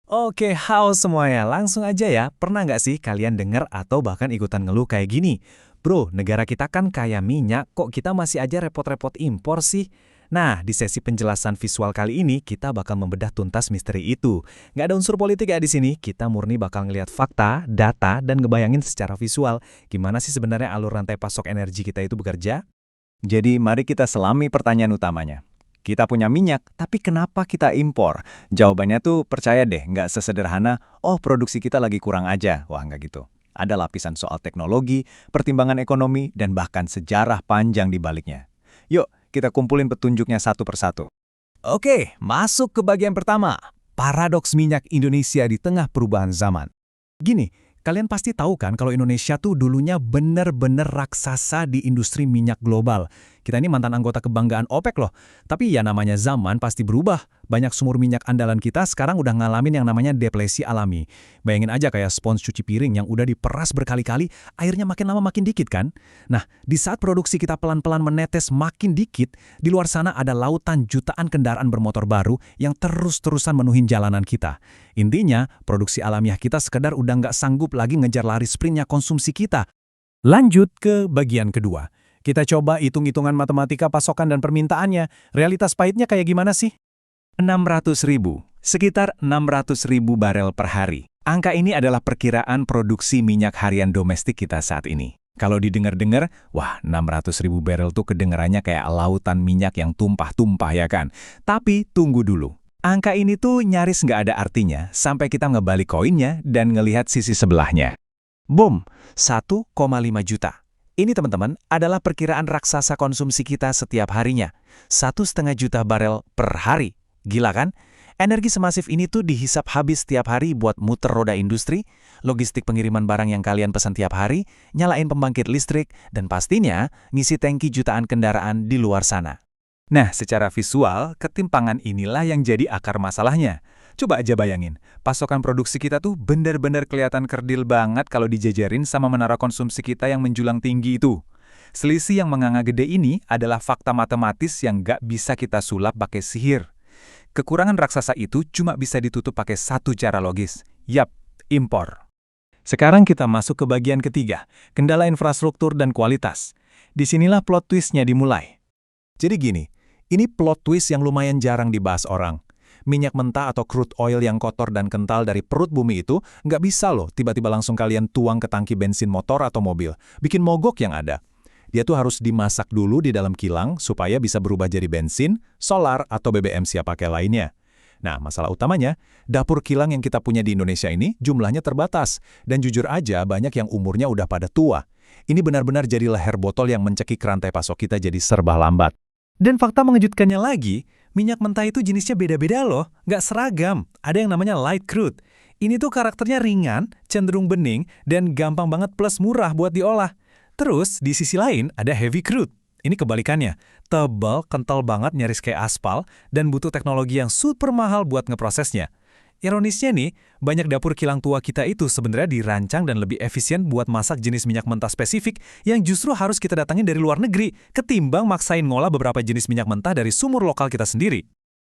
Oke, halo semuanya. Langsung aja ya, pernah nggak sih kalian dengar atau bahkan ikutan ngeluh kayak gini? Bro, negara kita kan kaya minyak, kok kita masih aja repot-repot impor sih? Nah, di sesi penjelasan visual kali ini, kita bakal membedah tuntas misteri itu. Nggak ada unsur politik ya di sini, kita murni bakal ngelihat fakta, data, dan ngebayangin secara visual gimana sih sebenarnya alur rantai pasok energi kita itu bekerja. Jadi mari kita selami pertanyaan utamanya. Kita punya minyak, tapi kenapa kita impor? Jawabannya tuh percaya deh, nggak sesederhana, oh produksi kita lagi kurang aja. Wah, nggak gitu. Ada lapisan soal teknologi, pertimbangan ekonomi, dan bahkan sejarah panjang di baliknya. Yuk, kita kumpulin petunjuknya satu persatu. Oke, masuk ke bagian pertama. Paradoks minyak Indonesia di tengah perubahan zaman. Gini, kalian pasti tahu kan kalau Indonesia tuh dulunya bener-bener raksasa di industri minyak global. Kita ini mantan anggota kebanggaan OPEC loh. Tapi ya namanya zaman pasti berubah. Banyak sumur minyak andalan kita sekarang udah ngalamin yang namanya depresi alami. Bayangin aja kayak spons cuci piring yang udah diperas berkali-kali, airnya makin lama makin dikit kan? Nah, di saat produksi kita pelan-pelan menetes makin dikit, di luar sana ada lautan jutaan kendaraan bermotor baru yang terus-terusan menuhin jalanan kita. Intinya, produksi alamiah kita sekedar udah nggak sanggup lagi ngejar lari sprintnya konsumsi kita. Lanjut ke bagian kedua. Kita coba hitung-hitungan matematika pasokan dan permintaannya. Realitas pahitnya kayak gimana sih? 600.000, sekitar 600.000 barel per hari. Angka ini adalah perkiraan produksi minyak harian domestik kita saat ini. Kalau didengar-dengar, wah 600.000 barel tuh kedengarannya kayak lautan minyak yang tumpah-tumpah ya kan? Tapi tunggu dulu. Angka ini tuh nyaris nggak ada artinya sampai kita ngebalik koinnya dan ngelihat sisi sebelahnya. Boom, 1,5 juta. Ini teman-teman adalah perkiraan raksasa konsumsi kita setiap harinya. 1,5 juta barel per hari. Gila kan? Energi semasif ini tuh dihisap habis setiap hari buat muter roda industri, logistik pengiriman barang yang kalian pesan tiap hari, nyalain pembangkit listrik, dan pastinya ngisi tangki jutaan kendaraan di luar sana. Nah, secara visual, ketimpangan inilah yang jadi akar masalahnya. Coba aja bayangin, pasokan produksi kita tuh bener-bener kelihatan kerdil banget kalau dijajarin sama menara konsumsi kita yang menjulang tinggi itu. Selisih yang menganga gede ini adalah fakta matematis yang nggak bisa kita sulap pakai sihir. Kekurangan raksasa itu cuma bisa ditutup pakai satu cara logis. Yap, impor. Sekarang kita masuk ke bagian ketiga, kendala infrastruktur dan kualitas. Disinilah plot twist-nya dimulai. Jadi gini, ini plot twist yang lumayan jarang dibahas orang. Minyak mentah atau crude oil yang kotor dan kental dari perut bumi itu nggak bisa loh tiba-tiba langsung kalian tuang ke tangki bensin motor atau mobil. Bikin mogok yang ada. Dia tuh harus dimasak dulu di dalam kilang supaya bisa berubah jadi bensin, solar, atau BBM siap pakai lainnya. Nah, masalah utamanya, dapur kilang yang kita punya di Indonesia ini jumlahnya terbatas. Dan jujur aja banyak yang umurnya udah pada tua. Ini benar-benar jadi leher botol yang mencekik rantai pasok kita jadi serba lambat. Dan fakta mengejutkannya lagi, minyak mentah itu jenisnya beda-beda loh, nggak seragam. Ada yang namanya light crude. Ini tuh karakternya ringan, cenderung bening, dan gampang banget plus murah buat diolah. Terus, di sisi lain ada heavy crude. Ini kebalikannya, tebal, kental banget nyaris kayak aspal, dan butuh teknologi yang super mahal buat ngeprosesnya. Ironisnya nih, banyak dapur kilang tua kita itu sebenarnya dirancang dan lebih efisien buat masak jenis minyak mentah spesifik yang justru harus kita datangin dari luar negeri, ketimbang maksain ngolah beberapa jenis minyak mentah dari sumur lokal kita sendiri.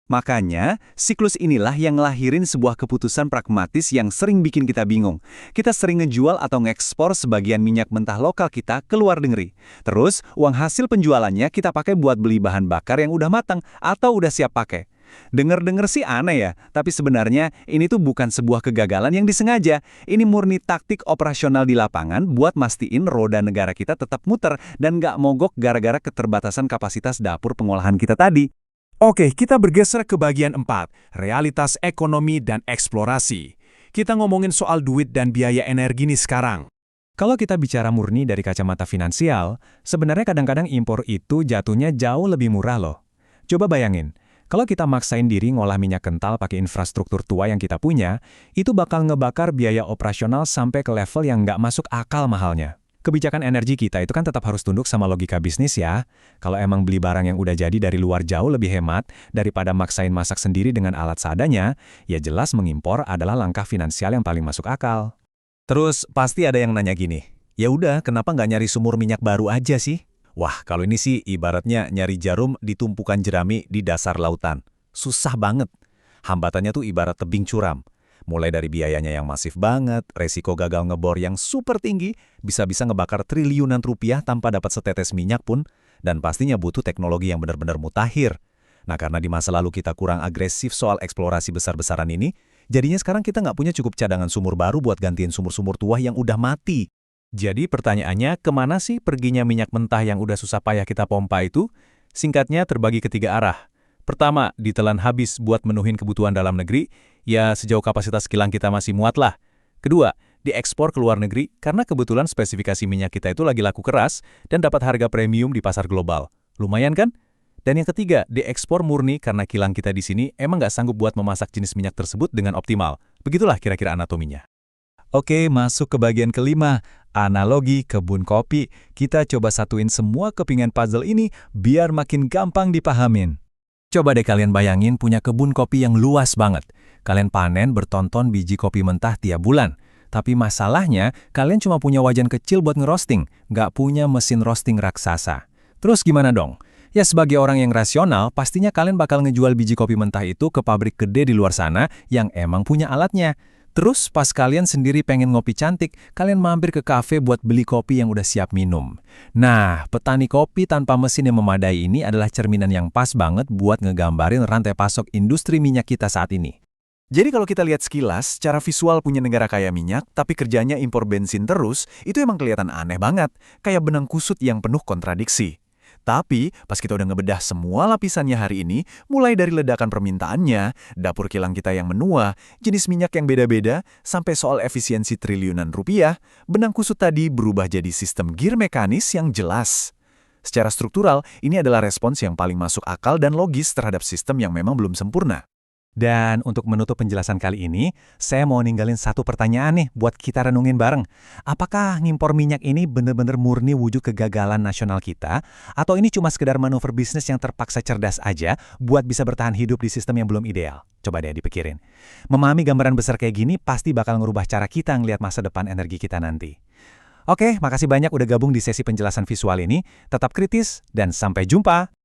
Makanya, siklus inilah yang ngelahirin sebuah keputusan pragmatis yang sering bikin kita bingung. Kita sering ngejual atau ngekspor sebagian minyak mentah lokal kita ke luar negeri. Terus, uang hasil penjualannya kita pakai buat beli bahan bakar yang udah matang atau udah siap pakai. Dengar-dengar sih aneh ya, tapi sebenarnya ini tuh bukan sebuah kegagalan yang disengaja. Ini murni taktik operasional di lapangan buat mastiin roda negara kita tetap muter dan nggak mogok gara-gara keterbatasan kapasitas dapur pengolahan kita tadi. Oke, kita bergeser ke bagian 4, realitas ekonomi dan eksplorasi. Kita ngomongin soal duit dan biaya energi nih sekarang. Kalau kita bicara murni dari kacamata finansial, sebenarnya kadang-kadang impor itu jatuhnya jauh lebih murah loh. Coba bayangin, kalau kita maksain diri ngolah minyak kental pakai infrastruktur tua yang kita punya, itu bakal ngebakar biaya operasional sampai ke level yang nggak masuk akal mahalnya. Kebijakan energi kita itu kan tetap harus tunduk sama logika bisnis ya. Kalau emang beli barang yang udah jadi dari luar jauh lebih hemat daripada maksain masak sendiri dengan alat seadanya, ya jelas mengimpor adalah langkah finansial yang paling masuk akal. Terus pasti ada yang nanya gini, ya udah kenapa nggak nyari sumur minyak baru aja sih? Wah, kalau ini sih ibaratnya nyari jarum di tumpukan jerami di dasar lautan. Susah banget. Hambatannya tuh ibarat tebing curam. Mulai dari biayanya yang masif banget, resiko gagal ngebor yang super tinggi, bisa-bisa ngebakar triliunan rupiah tanpa dapat setetes minyak pun, dan pastinya butuh teknologi yang benar-benar mutakhir. Nah, karena di masa lalu kita kurang agresif soal eksplorasi besar-besaran ini, jadinya sekarang kita nggak punya cukup cadangan sumur baru buat gantiin sumur-sumur tua yang udah mati. Jadi pertanyaannya, kemana sih perginya minyak mentah yang udah susah payah kita pompa itu? Singkatnya terbagi ke 3 arah. Pertama, ditelan habis buat menuhin kebutuhan dalam negeri, ya sejauh kapasitas kilang kita masih muat lah. Kedua, diekspor ke luar negeri karena kebetulan spesifikasi minyak kita itu lagi laku keras dan dapat harga premium di pasar global. Lumayan kan? Dan yang ketiga, diekspor murni karena kilang kita di sini emang nggak sanggup buat memasak jenis minyak tersebut dengan optimal. Begitulah kira-kira anatominya. Oke, masuk ke bagian kelima, analogi kebun kopi. Kita coba satuin semua kepingan puzzle ini biar makin gampang dipahamin. Coba deh kalian bayangin punya kebun kopi yang luas banget. Kalian panen bertonton biji kopi mentah tiap bulan. Tapi masalahnya, kalian cuma punya wajan kecil buat ngerosting, nggak punya mesin roasting raksasa. Terus gimana dong? Ya sebagai orang yang rasional, pastinya kalian bakal ngejual biji kopi mentah itu ke pabrik gede di luar sana yang emang punya alatnya. Terus pas kalian sendiri pengen ngopi cantik, kalian mampir ke kafe buat beli kopi yang udah siap minum. Nah, petani kopi tanpa mesin yang memadai ini adalah cerminan yang pas banget buat ngegambarin rantai pasok industri minyak kita saat ini. Jadi kalau kita lihat sekilas, secara visual punya negara kaya minyak, tapi kerjanya impor bensin terus, itu emang kelihatan aneh banget, kayak benang kusut yang penuh kontradiksi. Tapi, pas kita udah ngebedah semua lapisannya hari ini, mulai dari ledakan permintaannya, dapur kilang kita yang menua, jenis minyak yang beda-beda, sampai soal efisiensi triliunan rupiah, benang kusut tadi berubah jadi sistem gear mekanis yang jelas. Secara struktural, ini adalah respons yang paling masuk akal dan logis terhadap sistem yang memang belum sempurna. Dan untuk menutup penjelasan kali ini, saya mau ninggalin satu pertanyaan nih buat kita renungin bareng. Apakah ngimpor minyak ini benar-benar murni wujud kegagalan nasional kita? Atau ini cuma sekedar manuver bisnis yang terpaksa cerdas aja buat bisa bertahan hidup di sistem yang belum ideal? Coba deh dipikirin. Memahami gambaran besar kayak gini pasti bakal ngerubah cara kita ngelihat masa depan energi kita nanti. Oke, makasih banyak udah gabung di sesi penjelasan visual ini. Tetap kritis dan sampai jumpa!